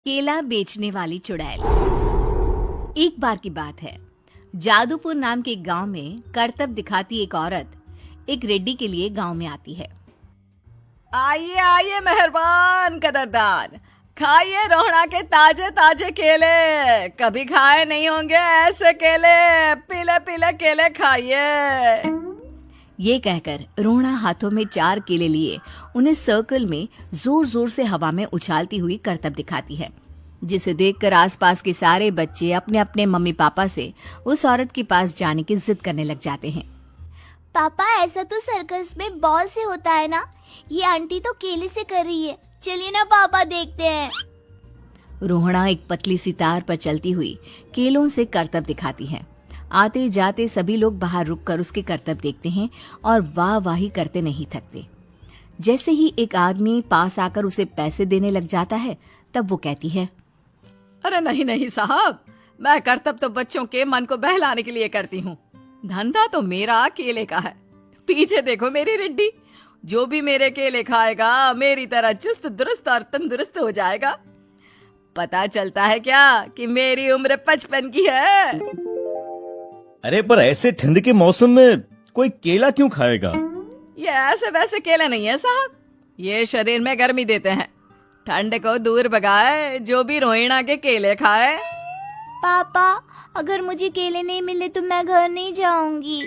केला बेचने वाली चुड़ैल। एक बार की बात है, जादूपुर नाम के एक गांव में करतब दिखाती एक औरत एक रेड्डी के लिए गांव में आती है। आइए आइए मेहरबान कदरदान, खाइए रोहड़ा के ताजे ताजे केले। कभी खाए नहीं होंगे ऐसे केले। पीले पीले केले खाइए। ये कहकर रोहड़ा हाथों में 4 केले लिए उन्हें सर्कल में जोर जोर से हवा में उछालती हुई करतब दिखाती है, जिसे देखकर आसपास के सारे बच्चे अपने अपने मम्मी पापा से उस औरत के पास जाने की जिद करने लग जाते हैं। पापा, ऐसा तो सर्कस में बॉल से होता है ना, ये आंटी तो केले से कर रही है। चलिए ना पापा, देखते हैं। रोहड़ा एक पतली सी तार पर चलती हुई केलों से करतब दिखाती है। आते जाते सभी लोग बाहर रुककर उसके करतब देखते हैं और वाह वाही करते नहीं थकते। जैसे ही एक आदमी पास आकर उसे पैसे देने लग जाता है, तब वो कहती है, अरे नहीं नहीं साहब, मैं करतब तो बच्चों के मन को बहलाने के लिए करती हूँ। धंधा तो मेरा केले का है। पीछे देखो मेरी रिड्डी, जो भी मेरे केले खाएगा मेरी तरह चुस्त दुरुस्त और तंदुरुस्त हो जाएगा। पता चलता है क्या कि मेरी उम्र 55 की है। अरे पर ऐसे ठंड के मौसम में कोई केला क्यों खाएगा? ये ऐसे वैसे केले नहीं है साहब, ये शरीर में गर्मी देते हैं। ठंड को दूर भगाए जो भी रोहिणा के केले खाए। पापा, अगर मुझे केले नहीं मिले तो मैं घर नहीं जाऊंगी।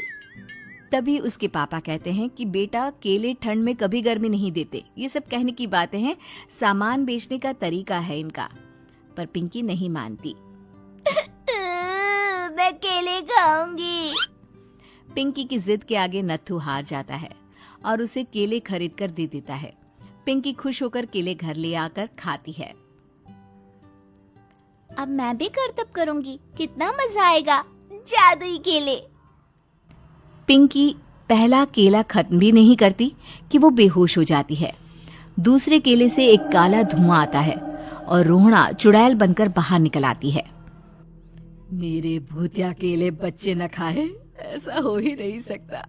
तभी उसके पापा कहते हैं कि बेटा, केले ठंड में कभी गर्मी नहीं देते। ये सब कहने की बातें हैं, सामान बेचने का तरीका है इनका। पर पिंकी नहीं मानती। मैं केले खाऊंगी। पिंकी की जिद के आगे नत्थू हार जाता है और उसे केले खरीद कर दे देता है। पिंकी खुश होकर केले घर ले आकर खाती है। अब मैं भी करतब करूंगी, कितना मजा आएगा। जादुई केले। पिंकी पहला केला खत्म भी नहीं करती कि वो बेहोश हो जाती है। दूसरे केले से एक काला धुआं आता है और रोहड़ा चुड़ैल बनकर बाहर निकल आती है। मेरे भूतिया केले बच्चे न खाए, ऐसा हो ही नहीं सकता।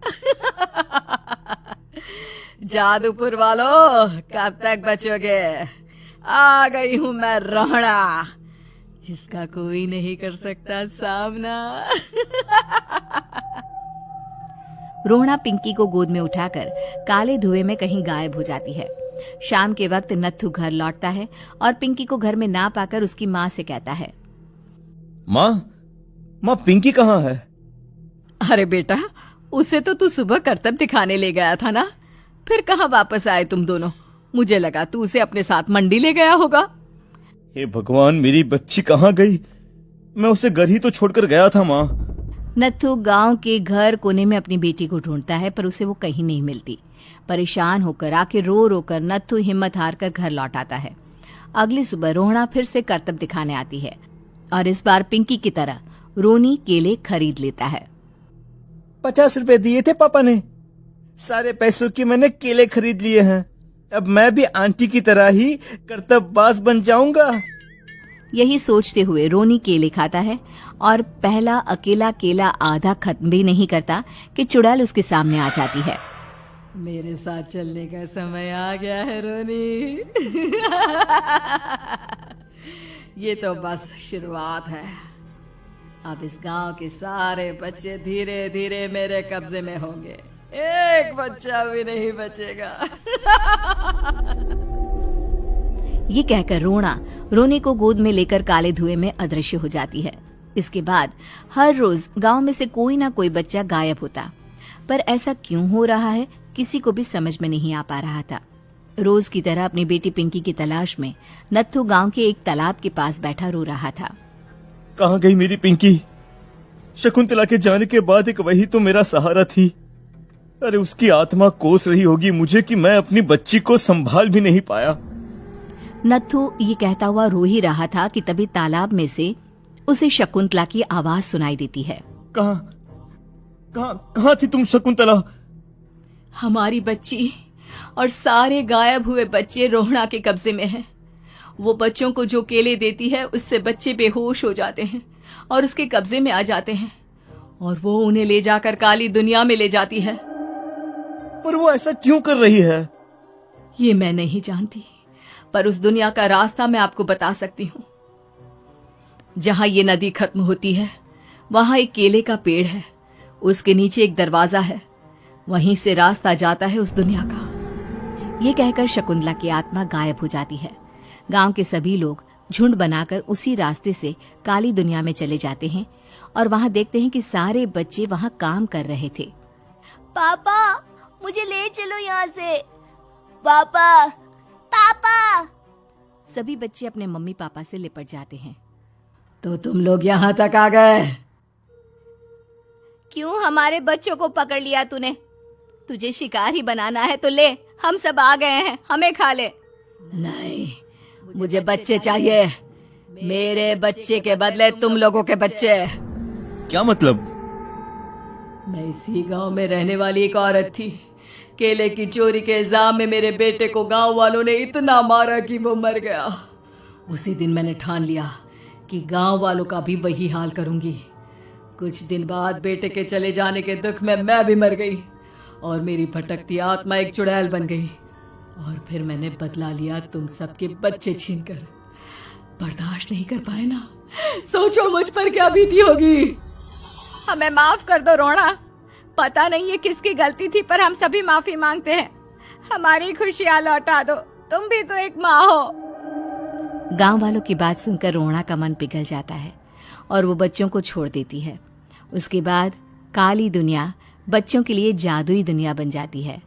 जादूपुर वालों, कब तक बचोगे? आ गई हूँ मैं रोहड़ा, जिसका कोई नहीं कर सकता सामना। रोहड़ा पिंकी को गोद में उठाकर काले धुएं में कहीं गायब हो जाती है। शाम के वक्त नत्थू घर लौटता है और पिंकी को घर में ना पाकर उसकी माँ से कहता है, माँ पिंकी कहाँ है? अरे बेटा, उसे तो तू सुबह करतब दिखाने ले गया था ना, फिर कहाँ वापस आए तुम दोनों? मुझे लगा तू उसे अपने साथ मंडी ले गया होगा। हे भगवान, मेरी बच्ची कहाँ गई? मैं उसे घर ही तो छोड़कर गया था माँ। नत्थू गांव के घर कोने में अपनी बेटी को ढूंढता है, पर उसे वो कहीं नहीं मिलती। परेशान होकर आखिर रो रो कर नत्थू हिम्मत हार कर घर लौट आता है। अगली सुबह रोहड़ा फिर से करतब दिखाने आती है और इस बार पिंकी की तरह रोनी केले खरीद लेता है। 50 रुपए दिए थे पापा ने, सारे पैसों की मैंने केले खरीद लिए हैं। अब मैं भी आंटी की तरह ही करतबबाज बन जाऊंगा। यही सोचते हुए रोनी केले खाता है और पहला अकेला केला आधा खत्म भी नहीं करता कि चुड़ैल उसके सामने आ जाती है। मेरे साथ चलने का समय आ गया है रोनी। ये तो बस शुरुआत है। अब इस गांव के सारे बच्चे धीरे धीरे मेरे कब्जे में होंगे। एक बच्चा भी नहीं बचेगा। ये कहकर रोना रोनी को गोद में लेकर काले धुएं में अदृश्य हो जाती है। इसके बाद हर रोज गांव में से कोई ना कोई बच्चा गायब होता, पर ऐसा क्यों हो रहा है किसी को भी समझ में नहीं आ पा रहा था। रोज की तरह अपनी बेटी पिंकी की तलाश में नत्थू गांव के एक तालाब के पास बैठा रो रहा था। कहाँ गई मेरी पिंकी? शकुंतला के जाने के बाद एक वही तो मेरा सहारा थी। अरे उसकी आत्मा कोस रही होगी मुझे कि मैं अपनी बच्ची को संभाल भी नहीं पाया। नत्थू ये कहता हुआ रो ही रहा था कि तभी तालाब में से उसे शकुंतला की आवाज सुनाई देती है। कहाँ थी तुम शकुंतला? हमारी बच्ची और सारे गायब हुए बच्चे रोहड़ा के कब्जे में हैं। वो बच्चों को जो केले देती है उससे बच्चे बेहोश हो जाते हैं और उसके कब्जे में आ जाते हैं और वो उन्हें ले जाकर काली दुनिया में ले जाती है। पर वो ऐसा क्यों कर रही है? ये मैं नहीं जानती, पर उस दुनिया का रास्ता मैं आपको बता सकती हूँ। जहां ये नदी खत्म होती है वहां एक केले का पेड़ है, उसके नीचे एक दरवाजा है, वहीं से रास्ता जाता है उस दुनिया का। ये कहकर शकुंतला की आत्मा गायब हो जाती है। गांव के सभी लोग झुंड बनाकर उसी रास्ते से काली दुनिया में चले जाते हैं और वहां देखते हैं कि सारे बच्चे वहां काम कर रहे थे। पापा मुझे ले चलो यहाँ से। पापा पापा। सभी बच्चे अपने मम्मी पापा से लिपट जाते हैं। तो तुम लोग यहाँ तक आ गए? क्यों हमारे बच्चों को पकड़ लिया तूने? तुझे शिकार ही बनाना है तो ले, हम सब आ गए हैं, हमें खा ले। नहीं, मुझे बच्चे चाहिए, मेरे बच्चे के बदले तुम लोगों के बच्चे। क्या मतलब? मैं इसी गांव में रहने वाली एक औरत थी। केले की चोरी के इल्जाम में मेरे बेटे को गांव वालों ने इतना मारा कि वो मर गया। उसी दिन मैंने ठान लिया कि गांव वालों का भी वही हाल करूंगी। कुछ दिन बाद बेटे के चले जाने के दुख में मैं भी मर गई और मेरी भटकती आत्मा एक चुड़ैल बन गई। और फिर मैंने बदला लिया तुम सबके बच्चे छीनकर। बर्दाश्त नहीं कर पाए ना, सोचो मुझ पर क्या बीती होगी। हमें माफ कर दो रोना, पता नहीं ये किसकी गलती थी पर हम सभी माफी मांगते हैं। हमारी खुशियां लौटा दो, तुम भी तो एक माँ हो। गांव वालों की बात सुनकर रोना का मन पिघल जाता है और वो बच्चों को छोड़ देती है। उसके बाद काली दुनिया बच्चों के लिए जादुई दुनिया बन जाती है।